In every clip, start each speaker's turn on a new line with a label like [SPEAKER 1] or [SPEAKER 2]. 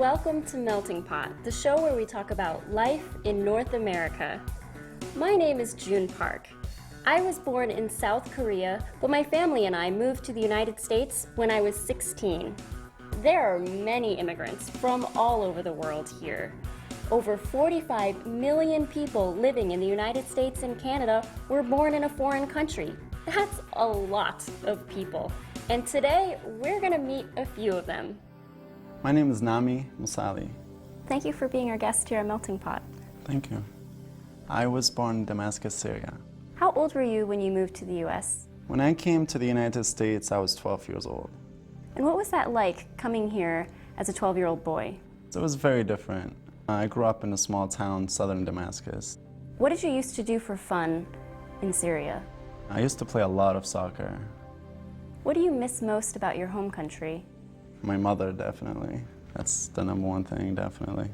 [SPEAKER 1] Welcome to Melting Pot, the show where we talk about life in North America. My name is June Park. I was born in South Korea, but my family and I moved to the United States when I was 16. There are many immigrants from all over the world here. Over 45 million people living in the United States and Canada were born in a foreign country. That's a lot of people. And today, we're going to meet a few of them.
[SPEAKER 2] My name is Nami Musali.
[SPEAKER 1] Thank you for being our guest here at Melting Pot.
[SPEAKER 2] Thank you. I was born in Damascus, Syria.
[SPEAKER 1] How old were you when you moved to the U.S.?
[SPEAKER 2] When I came to the United States, I was 12 years old.
[SPEAKER 1] And what was that like, coming here as a 12-year-old boy?
[SPEAKER 2] It was very different. I grew up in a small town, southern Damascus.
[SPEAKER 1] What did you used to do for fun in Syria?
[SPEAKER 2] I used to play a lot of soccer.
[SPEAKER 1] What do you miss most about your home country?
[SPEAKER 2] My mother, definitely. That's the number one thing, definitely.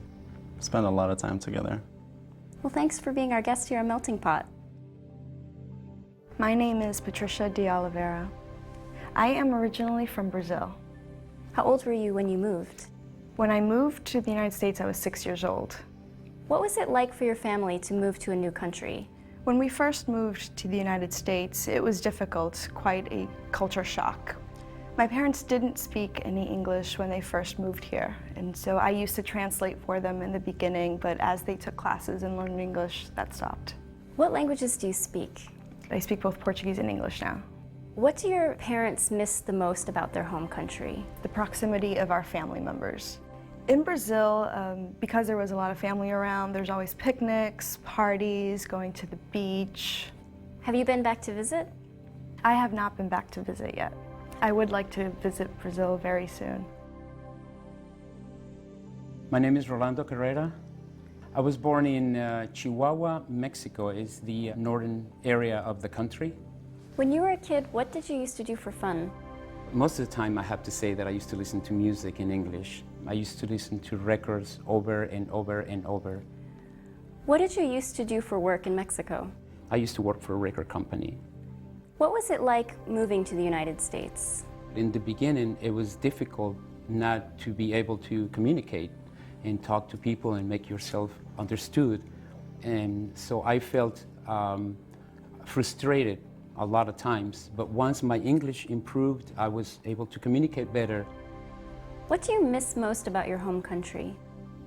[SPEAKER 2] Spend a lot of time together.
[SPEAKER 1] Well, thanks for being our guest here at Melting Pot.
[SPEAKER 3] My name is Patricia de Oliveira. I am originally from Brazil.
[SPEAKER 1] How old were you when you moved?
[SPEAKER 3] When I moved to the United States, I was 6 years old.
[SPEAKER 1] What was it like for your family to move to a new country?
[SPEAKER 3] When we first moved to the United States, it was difficult, quite a culture shock. My parents didn't speak any English when they first moved here, and so I used to translate for them in the beginning, but as they took classes and learned English, that stopped.
[SPEAKER 1] What languages do you speak?
[SPEAKER 3] I speak both Portuguese and English now.
[SPEAKER 1] What do your parents miss the most about their home country?
[SPEAKER 3] The proximity of our family members. In Brazil, because there was a lot of family around, there's always picnics, parties, going to the beach.
[SPEAKER 1] Have you been back to visit?
[SPEAKER 3] I have not been back to visit yet. I would like to visit Brazil very soon.
[SPEAKER 4] My name is Rolando Carrera. I was born in Chihuahua, Mexico. It's the northern area of the country.
[SPEAKER 1] When you were a kid, what did you used to do for fun?
[SPEAKER 4] Most of the time I have to say that I used to listen to music in English. I used to listen to records over and over and over.
[SPEAKER 1] What did you used to do for work in Mexico?
[SPEAKER 4] I used to work for a record company.
[SPEAKER 1] What was it like moving to the United States?
[SPEAKER 4] In the beginning, it was difficult not to be able to communicate and talk to people and make yourself understood. And so I felt frustrated a lot of times. But once my English improved, I was able to communicate better.
[SPEAKER 1] What do you miss most about your home country?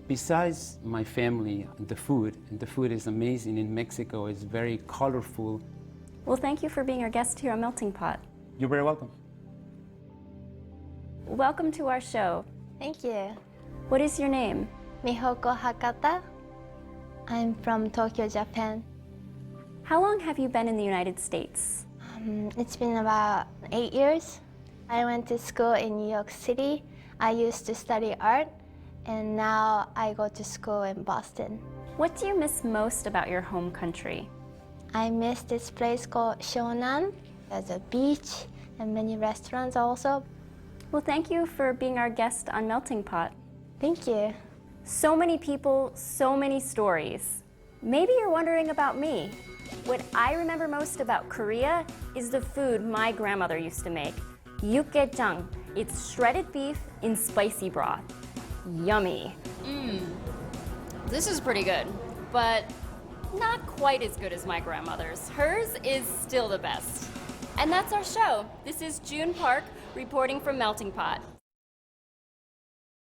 [SPEAKER 4] Besides my family, the food is amazing in Mexico. It's very colorful.
[SPEAKER 1] Well, thank you for being our guest here on Melting Pot.
[SPEAKER 4] You're very welcome.
[SPEAKER 1] Welcome to our show.
[SPEAKER 5] Thank you.
[SPEAKER 1] What is your name?
[SPEAKER 5] Mihoko Hakata. I'm from Tokyo, Japan.
[SPEAKER 1] How long have you been in the United States?
[SPEAKER 5] It's been about 8 years. I went to school in New York City. I used to study art, and now I go to school in Boston.
[SPEAKER 1] What do you miss most about your home country?
[SPEAKER 5] I miss this place called Shonan. There's a beach and many restaurants also.
[SPEAKER 1] Well, thank you for being our guest on Melting Pot.
[SPEAKER 5] Thank you.
[SPEAKER 1] So many people, so many stories. Maybe you're wondering about me. What I remember most about Korea is the food my grandmother used to make. Yukgaejang. It's shredded beef in spicy broth. Yummy. This is pretty good, but not quite as good as my grandmother's. Hers is still the best. And that's our show. This is June Park reporting from Melting Pot.